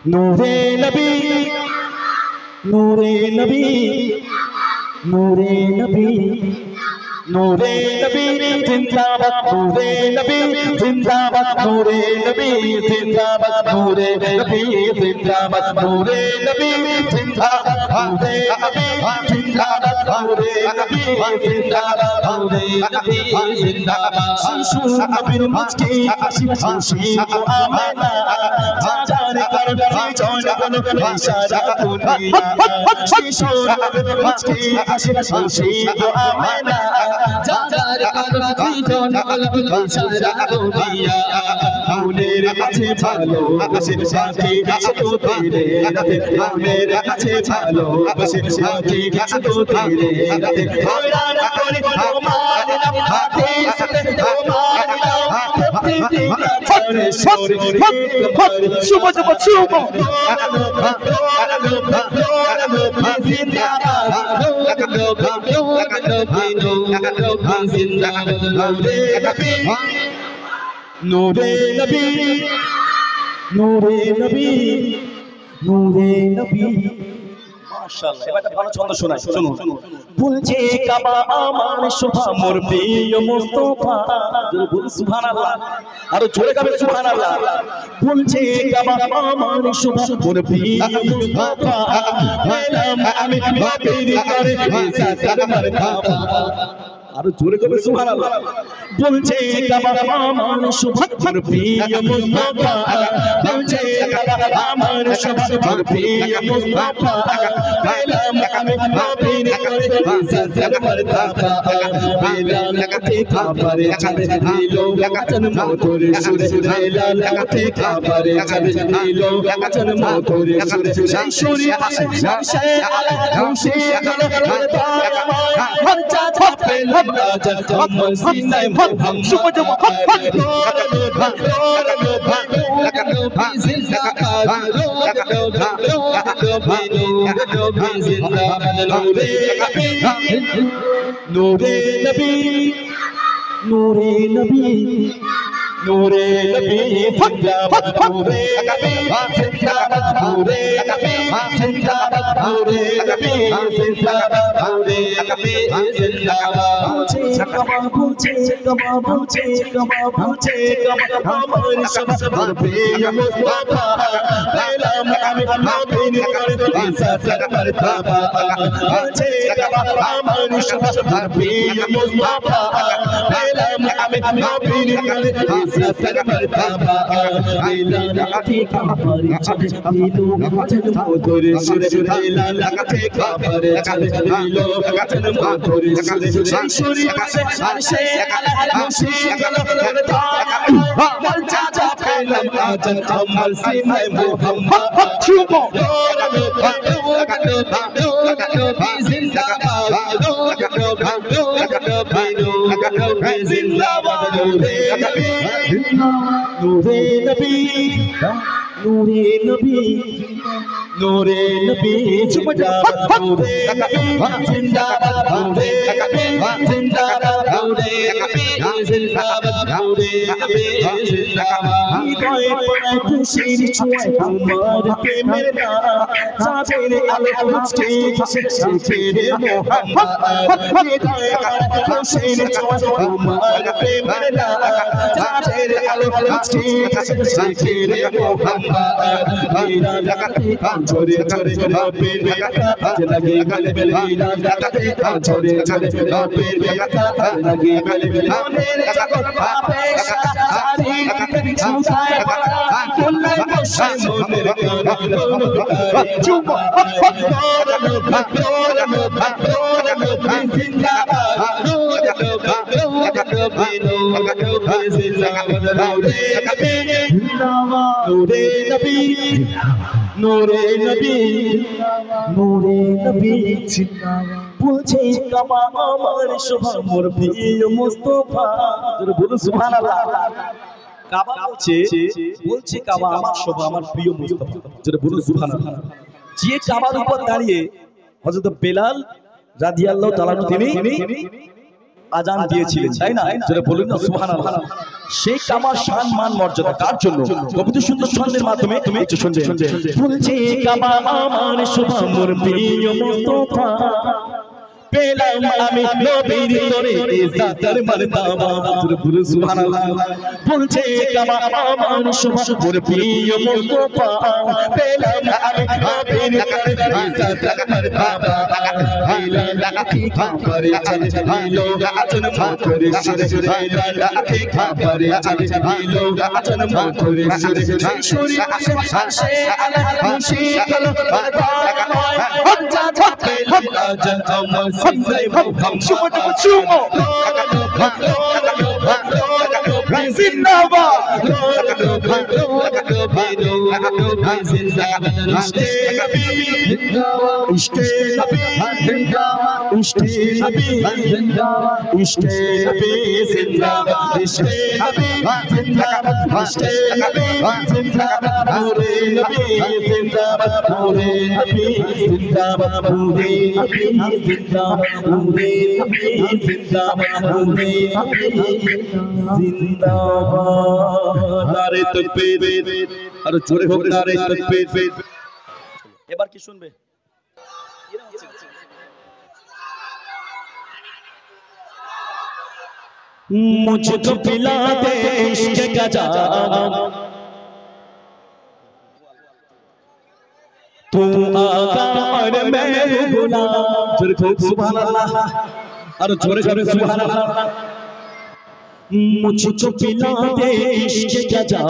নূরে নবী নূরে নবী নূরে নবী নূরে নবী জিন্দাবাদ নূরে নবী জিন্দাবাদ নূরে নবী জিন্দাবাদ নূরে নবী জিন্দাবাদ নূরে নবী জিন্দাবাদ নূরে নবী জিন্দাবাদ নূরে নবী জিন্দাবাদ নূরে নবী জিন্দাবাদ শিশু নবীর মুচকি হাসি খুশি আমেনা জাজার করবে জয় কোন ইশারা দুনিয়া শিশু নবীর মুচকি হাসি খুশি আমেনা জাজার করবে জয় কোন ইশারা দুনিয়া মনের কাছে ভালো বসে সাথী শুধু তেরে রাতে মনের কাছে ভালো বসে সাথী শুধু তেরে রাতে কোরআন করে তোমার নাম হাতে সাথে তোমার নাম প্রতিদিন করে সরে শুভ শুভ শুভ নূরে নবী নূরে নবী নূরে নবী মাশাআল্লাহ এবারে ভালো ছন্দ শোনাই শুনুন বলছে কাবা আমার শোভা মোর প্রিয় মুস্তাফা জোরে বল সুবহানাল্লাহ আরো জোরে গাবে সুবহানাল্লাহ বলছে কাবা আমার শোভা মোর প্রিয় মুস্তাফা পেলাম আমি বাপের করে সাসার মারহাবা আরো জোরে গাবে সুবহানাল্লাহ বলছে কাবা আমার শোভা মোর প্রিয় মুস্তাফা বলছে কাবা আমার শোভা মোর প্রিয় মুস্তাফা পেলাম আমি বাপের করে সাসার মারহাবা পেলাম কাছে খাবারে ছাদে দিলো জন্ম তোরে সুরে পেলাম কাছে খাবারে ছাদে দিলো জন্ম তোরে সুরে সেই সুরে সে আলা খুশি গলো হর চাচা পেলাম আজান কমল সিনায় মোহাম্মদ সুবজ মোহাম্মদ নূরে নবী নূরে নবী নূরে নবী জিন্দাবাদ নূরে নবী জিন্দাবাদ নূরে নবী জিন্দাবাদ নূরে নবী জিন্দাবাদ নূরে নবী জিন্দাবাদ বুঝে কবা আমার সবার প্রিয় মুস্তাফা পেলাম আমি নবীর করে সাসার মারহাবা বুঝে কবা আমার সবার প্রিয় মুস্তাফা পেলাম আমি নবীর করে সাসার মারহাবা পেলাম কাছে খাবারে ছাদে দিলো জন্ম তোরে সুরে পেলাম কাছে খাবারে ছাদে দিলো জন্ম তোরে সুরে সেই সুরে সে আলা খুশি গলো হর চাচা পেলাম আজান কমল সিনায় মোহাম্মদ শুভ নূরে নবী নূরে নবী নূরে নবী জিন্দাবাদ নূরে নবী জিন্দাবাদ নূরে নবী জিন্দাবাদ নূরে নবী জিন্দাবাদ নূরে নবী জিন্দাবাদ হৃদয়ে পড়ে খুশির ছোঁয়া তোমার প্রেমের নাম চাঁদের আলো মুচকে হাসে রে মোহাম্মদ হৃদয়ে পড়ে খুশির ছোঁয়া তোমার প্রেমের নাম চাঁদের আলো মুচকে হাসে রে মোহাম্মদ মেরা জগতে छोरे छोरे पेड़ में कथा लगे गले मेरा जगते छोरे छोरे पेड़ में कथा लगे गले मेरे जगत पापे सारी छुटाए कुल्ले मुझे मोरे चुप नूरे नबी नूरे नबी नूरे नबी বলছে কাবা আমার শোভা মোর প্রিয় মুস্তাফা জোরে বলুন সুবহানাল্লাহ কাবা বলছে কাবা আমার শোভা আমার প্রিয় মুস্তাফা জোরে বলুন সুবহানাল্লাহ যে কাবার উপর দাঁড়িয়ে হযরত বেলাল রাদিয়াল্লাহু তাআলা তিনি আজান দিয়েছিলেন, তাই না? যারা বলুন না সুবহানাল্লাহ। সেই কামার সম্মান মর্যাদা কার জন্য? কবিতা সুন্দর ছন্দের মাধ্যমে তুমি একটু শুনবে। বলছে কাবা আমার শোভা মোর প্রিয় মুস্তাফা, পেলাম আমি নবীর তরে ইজ্জতের মারতাবা। বলুন সুবহানাল্লাহ। বলছে কাবা আমার শোভা মোর প্রিয় মুস্তাফা, পেলাম আমি নবীর তরে ইজ্জতের মারতাবা। হিলা লাকি খাবারে চলে হিলো আচন মাথরে সরে, হিলা লাকি খাবারে চলে হিলো আচন মাথরে সরে। শরী হাসে আলা খুশি কল বাবা হজ্জা থাকবে আজান আমার সিনাই ভাম সুমো সুমো জিন্দাবাদ ইশকে নবী জিন্দাবাদ, ইশকে নবী জিন্দাবাদ, ইশকে নবী জিন্দাবাদ, ইশকে নবী জিন্দাবাদ, ইশকে নবী জিন্দাবাদ, নূরে নবী জিন্দাবাদ, নূরে নবী জিন্দাবাদ, নূরে নবী জিন্দাবাদ, নূরে নবী জিন্দাবাদ, নূরে নবী জিন্দাবাদ। নারে তাকবীর, আর জোরে হোক নারে তাকবীর। এবার কি শুনবে? मुझको पिला दे इश्क का जाम, तू आका और मैं गुलाम। जोरे खूब सुभान अल्लाह, अरे जोरे जोरे सुभान अल्लाह। मुझको पिला दे इश्क का जाम,